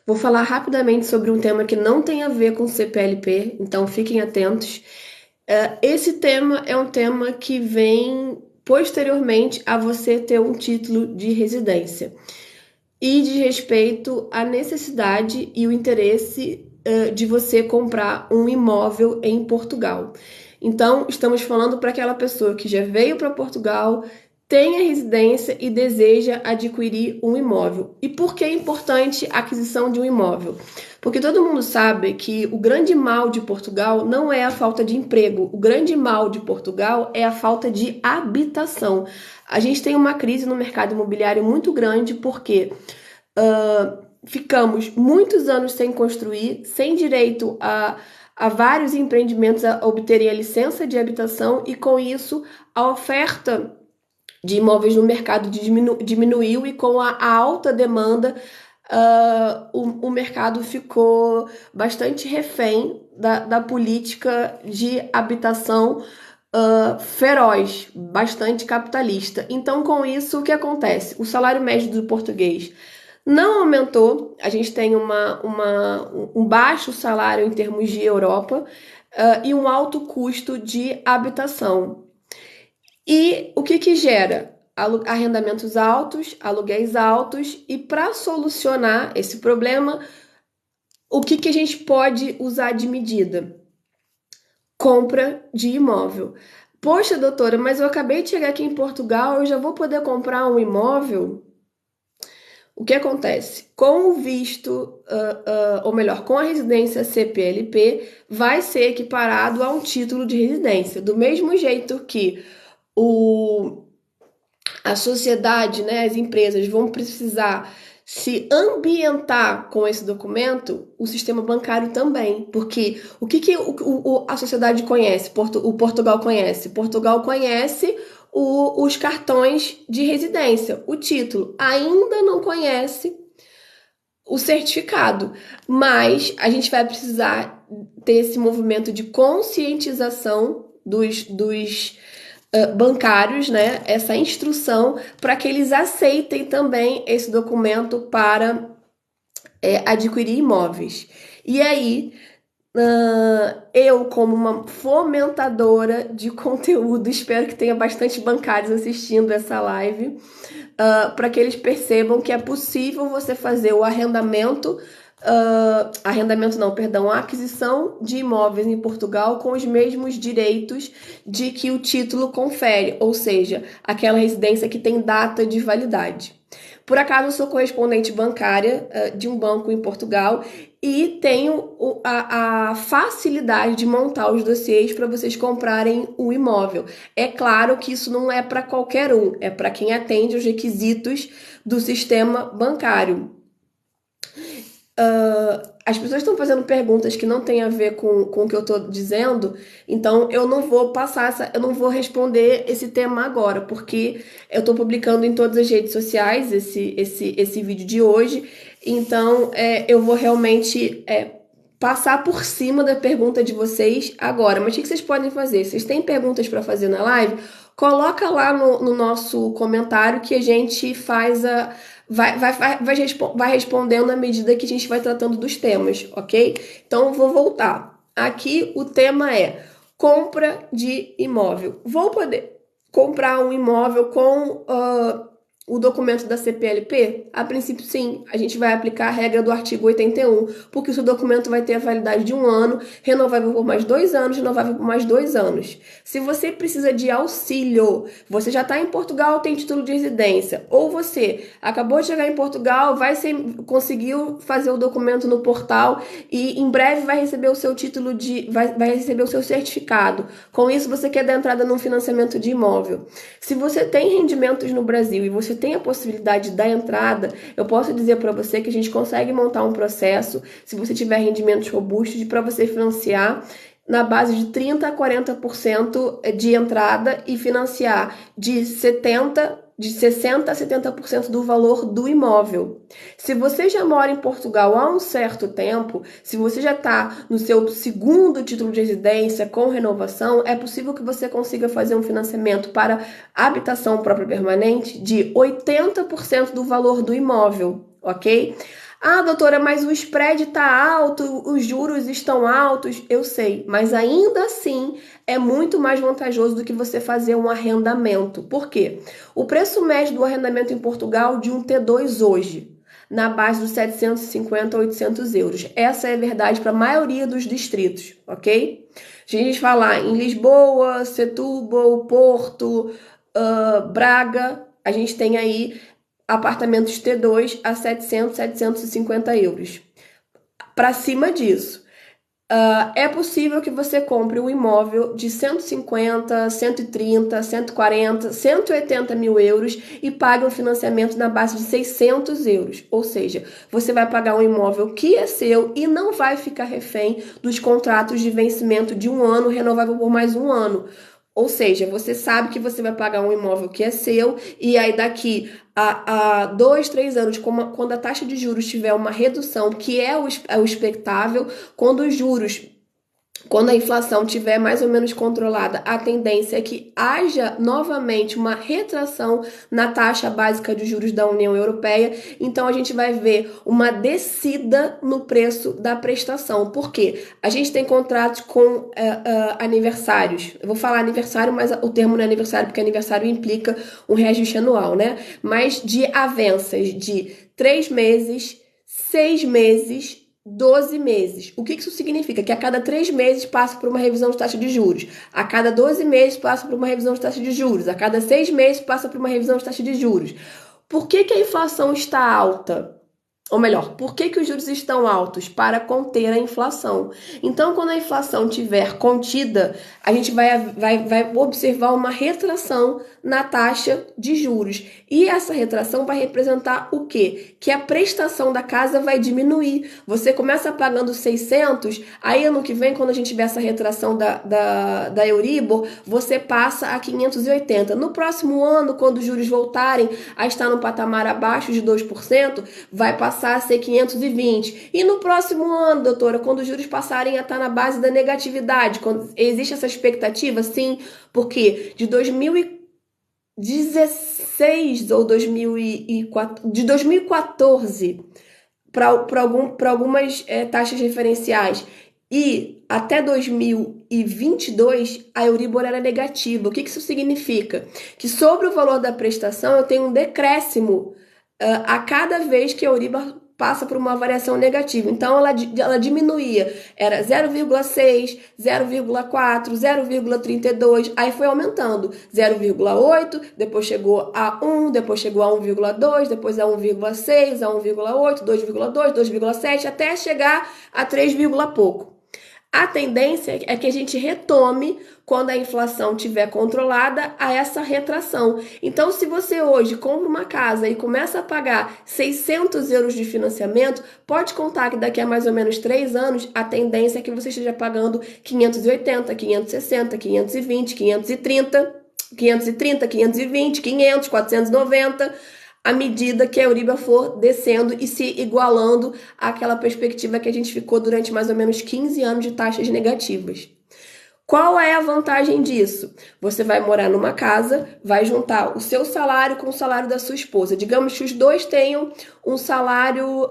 Vou falar rapidamente sobre um tema que não tem a ver com CPLP, então fiquem atentos. Esse tema é um tema que vem posteriormente a você ter um título de residência e diz respeito à necessidade e o interesse de você comprar um imóvel em Portugal. Então, estamos falando para aquela pessoa que já veio para Portugal, tem a residência e deseja adquirir um imóvel. E por que é importante a aquisição de um imóvel? Porque todo mundo sabe que o grande mal de Portugal não é a falta de emprego, o grande mal de Portugal é a falta de habitação. A gente tem uma crise no mercado imobiliário muito grande porque ficamos muitos anos sem construir, sem direito a vários empreendimentos a obterem a licença de habitação, e com isso a oferta de imóveis no mercado diminuiu, e com a alta demanda, o mercado ficou bastante refém da política de habitação feroz, bastante capitalista. Então, com isso, o que acontece? O salário médio do português não aumentou, a gente tem um baixo salário em termos de Europa, e um alto custo de habitação. E o que que gera? Arrendamentos altos, aluguéis altos, e para solucionar esse problema, o que que a gente pode usar de medida? Compra de imóvel. Poxa, doutora, mas eu acabei de chegar aqui em Portugal, eu já vou poder comprar um imóvel? O que acontece? Com o visto, ou melhor, com a residência CPLP, vai ser equiparado a um título de residência. Do mesmo jeito que o, a sociedade, né, as empresas vão precisar se ambientar com esse documento, o sistema bancário também. Porque o que, a sociedade conhece, o Portugal conhece? Portugal conhece os cartões de residência, o título. Ainda não conhece o certificado, mas a gente vai precisar ter esse movimento de conscientização dos bancários, né? Essa instrução para que eles aceitem também esse documento para adquirir imóveis. E aí, eu, como uma fomentadora de conteúdo, espero que tenha bastante bancários assistindo essa live, para que eles percebam que é possível você fazer o arrendamento, arrendamento não, perdão, a aquisição de imóveis em Portugal com os mesmos direitos de que o título confere, ou seja, aquela residência que tem data de validade. Por acaso, eu sou correspondente bancária de um banco em Portugal e tenho a facilidade de montar os dossiês para vocês comprarem o imóvel. É claro que isso não é para qualquer um, é para quem atende os requisitos do sistema bancário. As pessoas estão fazendo perguntas que não têm a ver com o que eu estou dizendo, então eu não vou eu não vou responder esse tema agora, porque eu estou publicando em todas as redes sociais esse vídeo de hoje, então eu vou realmente passar por cima da pergunta de vocês agora. Mas o que vocês podem fazer? Vocês têm perguntas para fazer na live? Coloca lá no nosso comentário que a gente faz vai respondendo à medida que a gente vai tratando dos temas, ok? Então, eu vou voltar. Aqui o tema é compra de imóvel. Vou poder comprar um imóvel com o documento da CPLP? A princípio, sim. A gente vai aplicar a regra do artigo 81, porque o seu documento vai ter a validade de 1 ano, renovável por mais 2 anos, renovável por mais 2 anos. Se você precisa de auxílio, você já está em Portugal, tem título de residência, ou você acabou de chegar em Portugal, conseguiu fazer o documento no portal e em breve vai receber o seu título vai receber o seu certificado. Com isso, você quer dar entrada num financiamento de imóvel. Se você tem rendimentos no Brasil e você tem a possibilidade da entrada, eu posso dizer para você que a gente consegue montar um processo, se você tiver rendimentos robustos, para você financiar na base de 30% a 40% de entrada e financiar de 60% a 70% do valor do imóvel. Se você já mora em Portugal há um certo tempo, se você já está no seu segundo título de residência com renovação, é possível que você consiga fazer um financiamento para habitação própria permanente de 80% do valor do imóvel, ok? Ah, doutora, mas o spread está alto, os juros estão altos. Eu sei, mas ainda assim é muito mais vantajoso do que você fazer um arrendamento. Por quê? O preço médio do arrendamento em Portugal de um T2 hoje, na base dos 750 a 800 euros. Essa é a verdade para a maioria dos distritos, ok? Se a gente falar em Lisboa, Setúbal, Porto, Braga, a gente tem aí apartamentos T2 a 700, 750 euros. Para cima disso, é possível que você compre um imóvel de 150, 130, 140, 180 mil euros e pague um financiamento na base de 600 euros. Ou seja, você vai pagar um imóvel que é seu e não vai ficar refém dos contratos de vencimento de um ano, renovável por mais um ano. Ou seja, você sabe que você vai pagar um imóvel que é seu e aí daqui a 2, 3 anos, quando a taxa de juros tiver uma redução, que é o expectável, quando a inflação estiver mais ou menos controlada, a tendência é que haja novamente uma retração na taxa básica de juros da União Europeia. Então, a gente vai ver uma descida no preço da prestação. Por quê? A gente tem contratos com aniversários. Eu vou falar aniversário, mas o termo não é aniversário, porque aniversário implica um reajuste anual, né? Mas de avanças de 3 meses, 6 meses, 12 meses. O que isso significa? Que a cada 3 meses passa por uma revisão de taxa de juros. A cada 12 meses passa por uma revisão de taxa de juros. A cada 6 meses passa por uma revisão de taxa de juros. Por que a inflação está alta? Ou melhor, por que os juros estão altos? Para conter a inflação. Então, quando a inflação estiver contida, a gente vai observar uma retração na taxa de juros. E essa retração vai representar o quê? Que a prestação da casa vai diminuir. Você começa pagando 600, aí ano que vem, quando a gente tiver essa retração da Euribor, você passa a 580. No próximo ano, quando os juros voltarem a estar no patamar abaixo de 2%, vai passar a ser 520. E no próximo ano, doutora, quando os juros passarem a estar na base da negatividade, quando existe essa expectativa, sim, porque de 2016 ou 2004, de 2014 para algumas taxas referenciais e até 2022 a Euribor era negativa. O que isso significa? Que sobre o valor da prestação eu tenho um decréscimo a cada vez que a Euribor passa por uma variação negativa. Então, ela diminuía, era 0,6, 0,4, 0,32, aí foi aumentando, 0,8, depois chegou a 1, depois chegou a 1,2, depois a 1,6, a 1,8, 2,2, 2,7, até chegar a 3, pouco. A tendência é que a gente retome, quando a inflação estiver controlada, a essa retração. Então, se você hoje compra uma casa e começa a pagar 600 euros de financiamento, pode contar que daqui a mais ou menos 3 anos, a tendência é que você esteja pagando 580, 560, 520, 530, 520, 500, 490... à medida que a Euribor for descendo e se igualando àquela perspectiva que a gente ficou durante mais ou menos 15 anos de taxas negativas. Qual é a vantagem disso? Você vai morar numa casa, vai juntar o seu salário com o salário da sua esposa. Digamos que os dois tenham um salário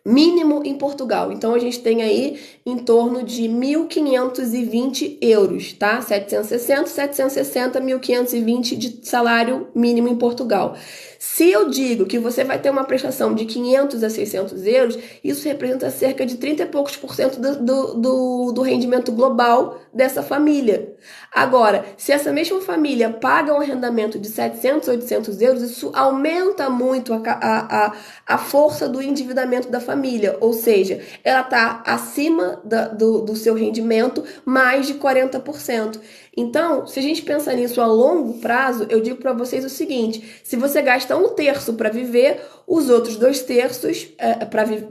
mínimo em Portugal. Então, a gente tem aí em torno de 1.520 euros, tá? 760, 1.520 de salário mínimo em Portugal. Se eu digo que você vai ter uma prestação de 500 a 600 euros, isso representa cerca de 30 e poucos por cento do rendimento global dessa família. Agora, se essa mesma família paga um arrendamento de 700, 800 euros, isso aumenta muito a força do endividamento da família, ou seja, ela está acima do seu rendimento mais de 40%. Então, se a gente pensar nisso a longo prazo, eu digo para vocês o seguinte: se você gasta 1/3 para viver, os outros 2/3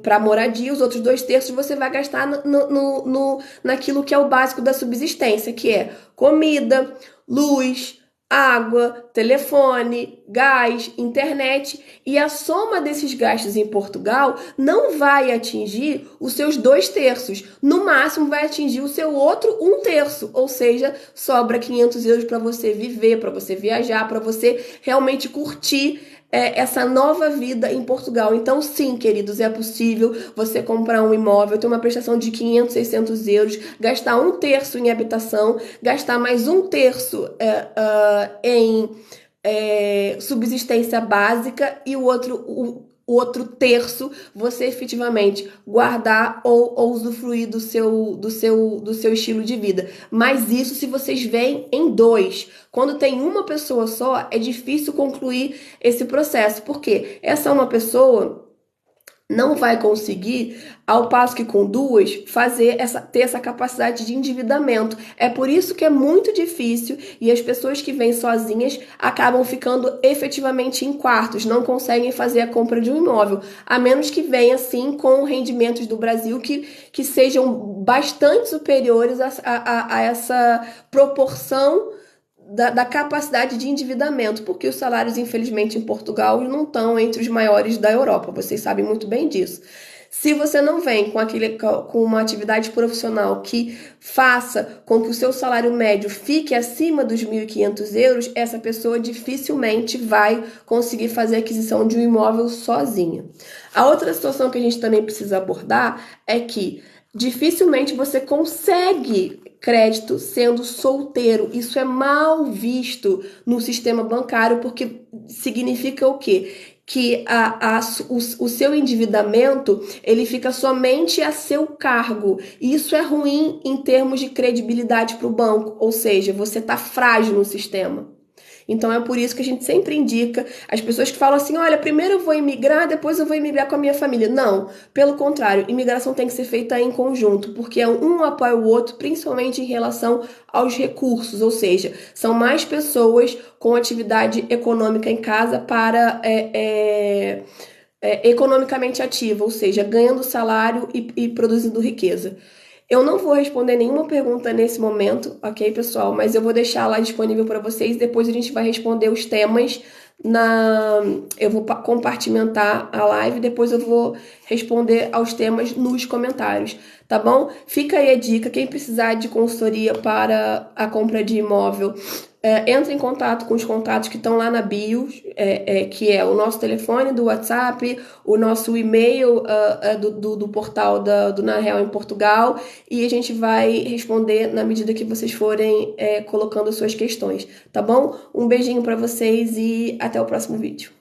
para moradia, os outros 2/3 você vai gastar naquilo que é o básico da subsistência, que é comida, luz, água, telefone, gás, internet, e a soma desses gastos em Portugal não vai atingir os seus 2/3, no máximo vai atingir o seu outro 1/3, ou seja, sobra 500 euros para você viver, para você viajar, para você realmente curtir essa nova vida em Portugal. Então, sim, queridos, é possível você comprar um imóvel, ter uma prestação de 500, 600 euros, gastar um terço em habitação, gastar mais um terço em subsistência básica e o outro terço você efetivamente guardar ou usufruir do seu estilo de vida. Mas isso se vocês veem em dois. Quando tem uma pessoa só, é difícil concluir esse processo, porque essa uma pessoa não vai conseguir, ao passo que com duas, ter essa capacidade de endividamento. É por isso que é muito difícil e as pessoas que vêm sozinhas acabam ficando efetivamente em quartos, não conseguem fazer a compra de um imóvel, a menos que venha assim com rendimentos do Brasil que sejam bastante superiores a essa proporção da capacidade de endividamento, porque os salários, infelizmente, em Portugal não estão entre os maiores da Europa, vocês sabem muito bem disso. Se você não vem com uma atividade profissional que faça com que o seu salário médio fique acima dos 1.500 euros, essa pessoa dificilmente vai conseguir fazer a aquisição de um imóvel sozinha. A outra situação que a gente também precisa abordar é que dificilmente você consegue crédito sendo solteiro. Isso é mal visto no sistema bancário, porque significa o quê? Que o seu endividamento ele fica somente a seu cargo. E isso é ruim em termos de credibilidade para o banco, ou seja, você está frágil no sistema. Então é por isso que a gente sempre indica as pessoas que falam assim: olha, primeiro eu vou imigrar, depois eu vou imigrar com a minha família. Não, pelo contrário, imigração tem que ser feita em conjunto, porque um apoia o outro, principalmente em relação aos recursos, ou seja, são mais pessoas com atividade econômica em casa para economicamente ativa, ou seja, ganhando salário e produzindo riqueza. Eu não vou responder nenhuma pergunta nesse momento, ok, pessoal? Mas eu vou deixar lá disponível para vocês. Depois a gente vai responder os temas eu vou compartimentar a live, depois eu vou responder aos temas nos comentários, tá bom? Fica aí a dica, quem precisar de consultoria para a compra de imóvel, entra em contato com os contatos que estão lá na bio, que é o nosso telefone do WhatsApp, o nosso e-mail do portal do Na Real em Portugal, e a gente vai responder na medida que vocês forem colocando suas questões, tá bom? Um beijinho para vocês e até o próximo vídeo.